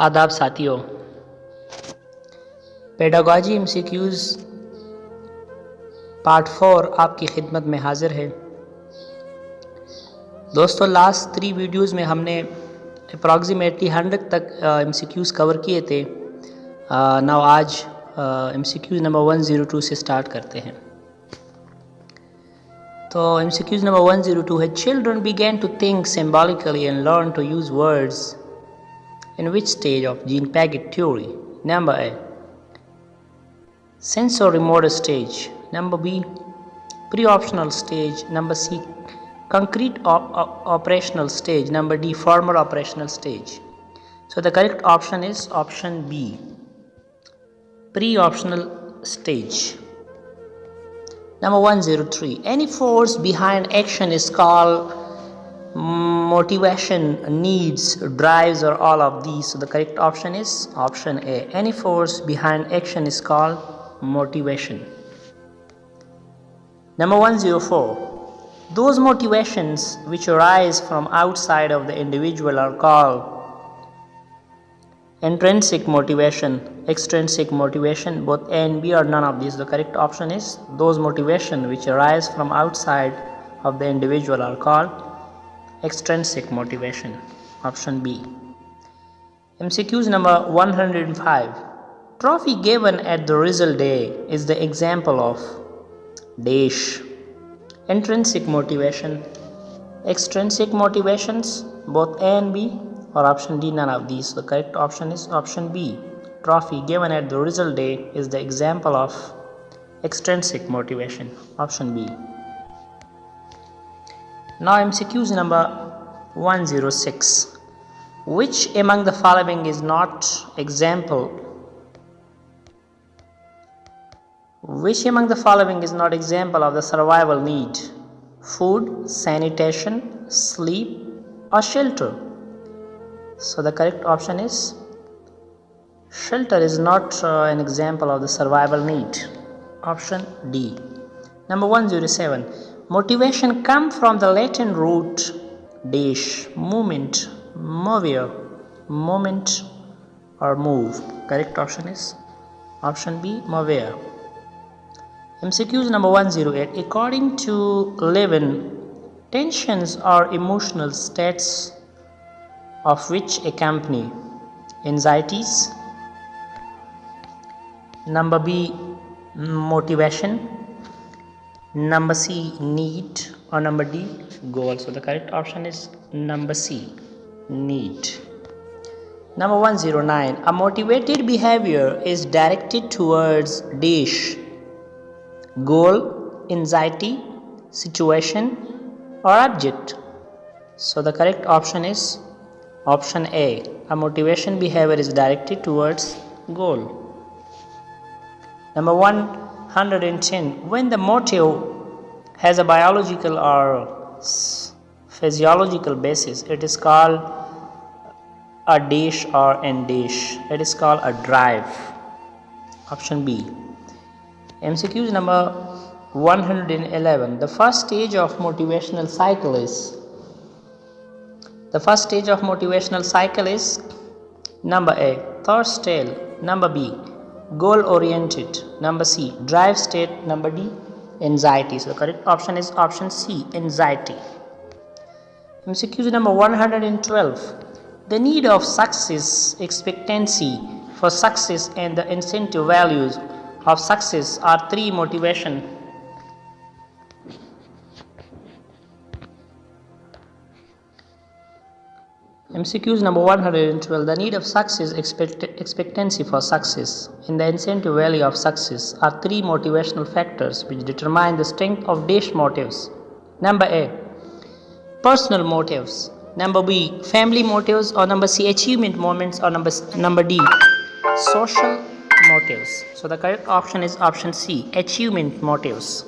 आदाब साथियों, pedagogy MCQs part 4 आपकी खिदमत में हाजिर है। दोस्तों, लास्ट 3 वीडियोज़ में हमने अप्रॉक्सीमेटली 100 तक MCQs कवर किए थे। नाउ आज MCQs नंबर 102 से स्टार्ट करते हैं। तो MCQs नंबर 102 है, children began to think symbolically and learn to use words in which stage of gene packet theory? Number A, sensorimotor stage. Number B, pre-optional stage. Number C, concrete operational stage. Number D, formal operational stage. So the correct option is option B, pre-optional stage. Number 103, any force behind action is called motivation, needs, drives, or all of these. So the correct option is option A, any force behind action is called motivation. Number 104, those motivations which arise from outside of the individual are called intrinsic motivation, extrinsic motivation. Both A and B or none of these. The correct option is those motivations which arise from outside of the individual are called extrinsic motivation, option B. MCQs number 105, trophy given at the result day is the example of dash, intrinsic motivation, extrinsic motivations, both A and B, or option D, none of these. The correct option is option B, trophy given at the result day is the example of extrinsic motivation, option B. Now MCQs number 106, which among the following is not example? Which among the following is not example of the survival need? Food, sanitation, sleep, or shelter? So the correct option is shelter is not an example of the survival need, option D. Number 107, motivation come from the Latin root dash, movement, movere, moment, or move. Correct option is option B, movere. MCQs number 108, according to Levin, tensions are emotional states of which accompany anxieties. Number B, motivation. Number C, need, or number D, goal. So the correct option is number C, need. Number 109, a motivated behavior is directed towards dash, goal, anxiety, situation, or object. So the correct option is option A, a motivation behavior is directed towards goal. Number 110, when the motive has a biological or physiological basis, it is called a dash or an dash. It is called a drive, option B. MCQs number 111, the first stage of motivational cycle is number A, thirst state, number B, goal oriented, number C, drive state, number D, anxiety. So the correct option is option C, anxiety. MCQ number 112, the need of success, expectancy for success, and the incentive values of success are 3 motivation. MCQs number 112, the need of success, expectancy for success, and the incentive value of success are 3 motivational factors which determine the strength of dash motives. Number A, personal motives. Number B, family motives, or number C, achievement moments, or number D, social motives. So the correct option is option C, achievement motives.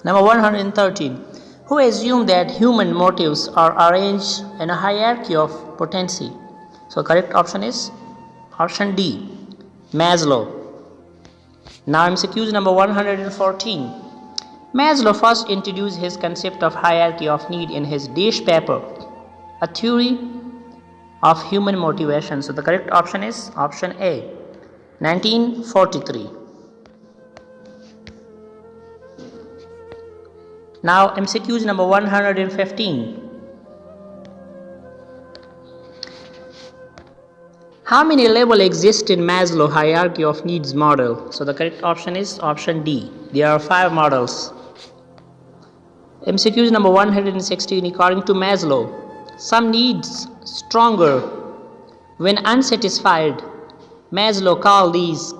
Number 113, who assume that human motives are arranged in a hierarchy of potency. So correct option is option D, Maslow. Now MCQs number 114, Maslow first introduced his concept of hierarchy of need in his dash paper, a theory of human motivation. So the correct option is option A, 1943. Now MCQs number 115. How many levels exist in Maslow hierarchy of needs model? So the correct option is option D. There are 5 models. MCQs number 116. According to Maslow, some needs stronger when unsatisfied. Maslow called these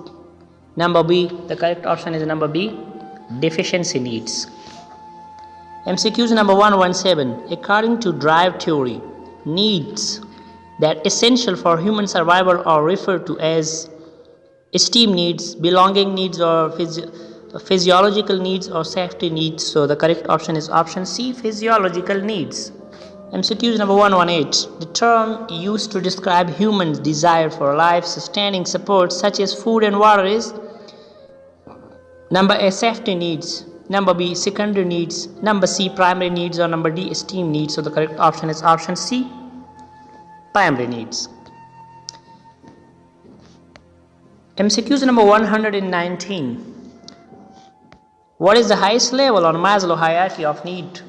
number B. The correct option is number B, deficiency needs. MCQs number 117. According to drive theory, needs that essential for human survival are referred to as esteem needs, belonging needs, or physiological needs, or safety needs. So the correct option is option C, physiological needs. MCQs number 118. The term used to describe humans' desire for life-sustaining support such as food and water is number A, safety needs, number B, secondary needs, number C, primary needs, or number D, esteem needs. So the correct option is option C, primary needs. MCQs number 119. What is the highest level on Maslow hierarchy of need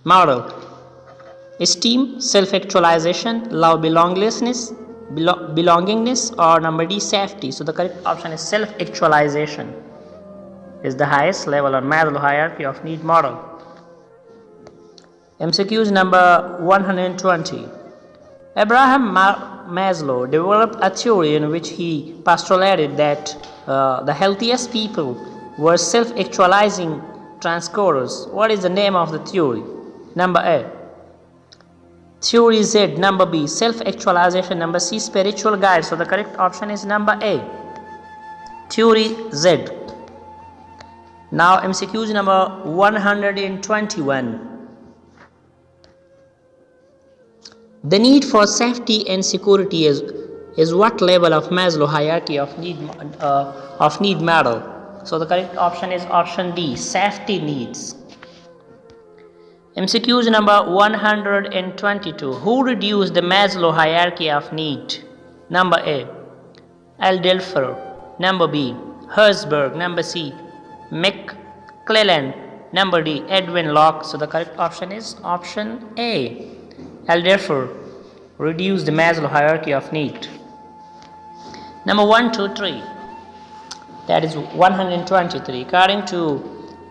model? Esteem, self-actualization, love, belongingness, or number D, safety. So the correct option is self-actualization is the highest level on Maslow hierarchy of need model. MCQs number 120. Abraham Maslow developed a theory in which he postulated that the healthiest people were self-actualizing transgressors. What is the name of the theory? Number A, theory Z, number B, self-actualization, number C, spiritual guide. So the correct option is number A, theory Z. Now MCQs number 121. The need for safety and security is what level of Maslow hierarchy of need model? So the correct option is option D, safety needs. MCQs number 122. Who reduced the Maslow hierarchy of need? Number A, Aldelfer, number B, Herzberg, number C, McClelland, number D, Edwin Locke. So the correct option is option A, Aldelfer reduced the Maslow hierarchy of need. Number 123. That is 123. According to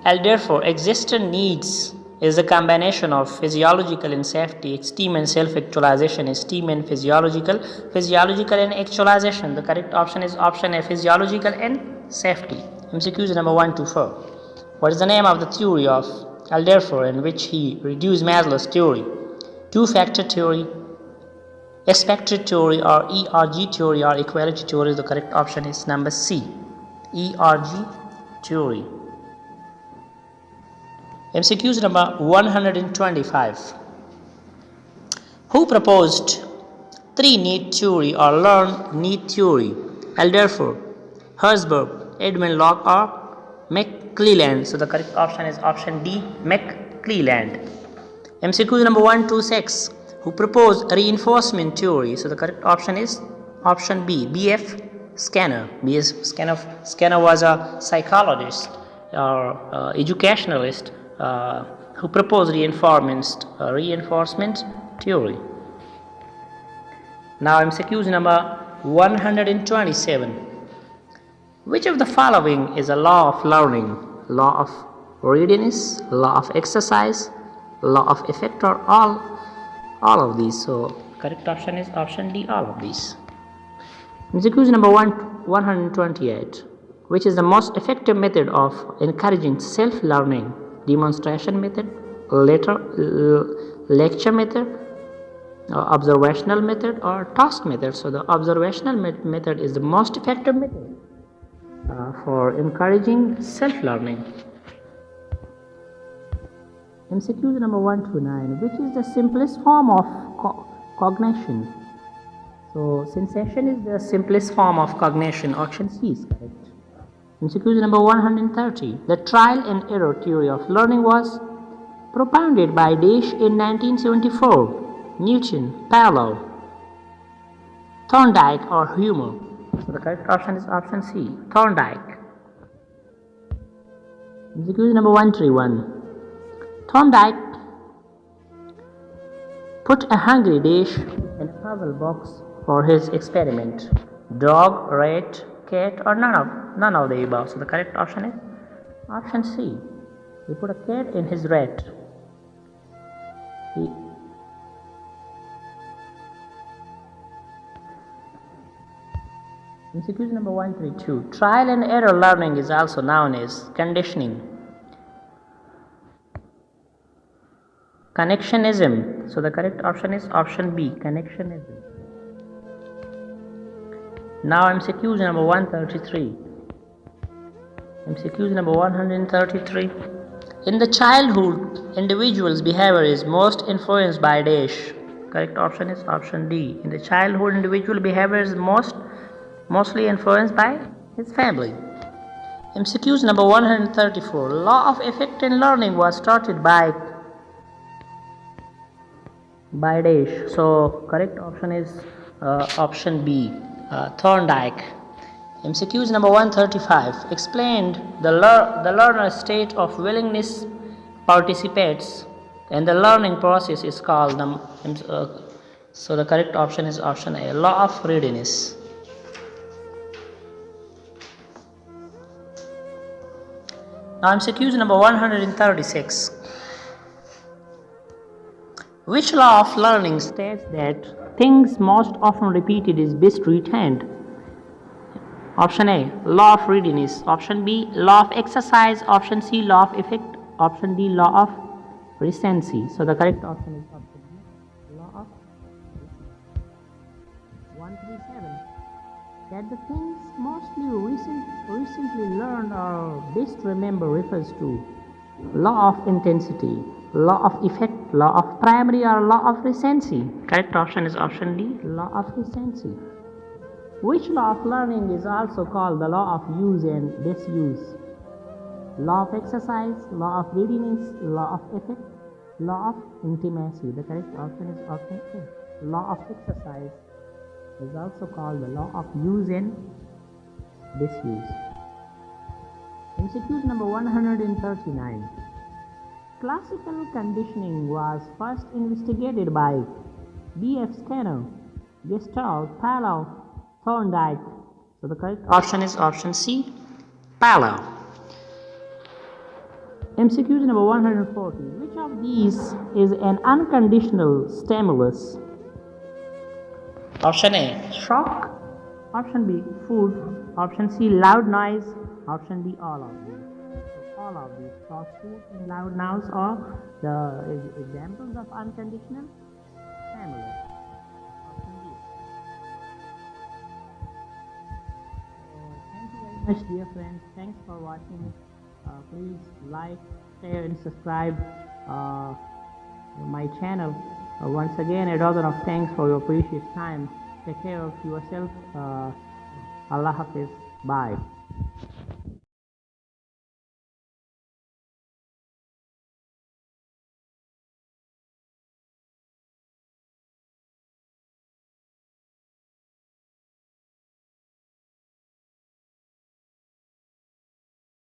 Aldelfer, existent needs is a combination of physiological and safety, esteem and self-actualization, esteem and physiological and actualization. The correct option is option A, physiological and safety. MCQs number 124. What is the name of the theory of Aldelfer in which he reduced Maslow's theory? Two-factor theory, expected theory, or ERG theory, or equality theory? The correct option is number C, ERG theory. MCQs number 125. Who proposed three-need theory or learned need theory? Aldelfer, Herzberg, Edwin Locke, or McClelland? So the correct option is option D, McClelland. MCQs number 126. Who proposed reinforcement theory? So the correct option is option B, B.F. Skinner. B.F. Skinner was a psychologist or educationalist who proposed reinforcement theory. Now MCQs number 127. Which of the following is a law of learning? Law of readiness, law of exercise, law of effect, or all of these? So correct option is option D, all of these. MCQs number 128. Which is the most effective method of encouraging self-learning? Demonstration method, lecture method, observational method, or task method? So the observational method is the most effective method for encouraging self-learning. MCQs number 129. Which is the simplest form of cognition? So sensation is the simplest form of cognition. Option C is correct. MCQs number 130. The trial and error theory of learning was propounded by Dash in 1974. Newton, Pavlov, Thorndike or humor. So the correct option is option C, Thorndike. MCQ number 131. Thorndike put a hungry dish in a puzzle box for his experiment. Dog, rat, cat, or none of the above. So the correct option is option C. He put a cat in his rat. MCQ number 132. Trial and error learning is also known as conditioning. Connectionism. So the correct option is option B, connectionism. Now MCQ number 133. MCQ number 133. In the childhood, individual's behavior is most influenced by dash. Correct option is option D. In the childhood, individual behavior is mostly influenced by his family. MCQ number 134. Law of effect in learning was started by dash. So correct option is option B, Thorndike. MCQ number 135. Explained the learner's state of willingness participates and the learning process is called so the correct option is option A, law of readiness. Now MCQ number 136. Which law of learning states that things most often repeated is best retained? Option A, law of readiness. Option B, law of exercise. Option C, law of effect. Option D, law of recency. So the correct option is option B, law of 137. That the things mostly recently learned or best remember refers to law of intensity, law of effect, law of primary, or law of recency. Correct option is option D, law of recency. Which law of learning is also called the law of use and disuse? Law of exercise, law of readiness, law of effect, law of intimacy. The correct option is option A. Law of exercise is also called the law of use and disuse. MCQ number 139. Classical conditioning was first investigated by B.F. Skinner, Gestalt, Palo, Thorndike. So the correct option is option C, Palo. MCQ number 140. Which of these is an unconditional stimulus? Option A, shock. Option B, food. Option C, loud noise. Option D, all of these. So all of these, shock, food, and loud noise are the examples of unconditional stimulus. Much, dear friends, thanks for watching. Please like, share and subscribe my channel. Once again, a dozen of thanks for your precious time. Take care of yourself. Allah Hafiz. Bye.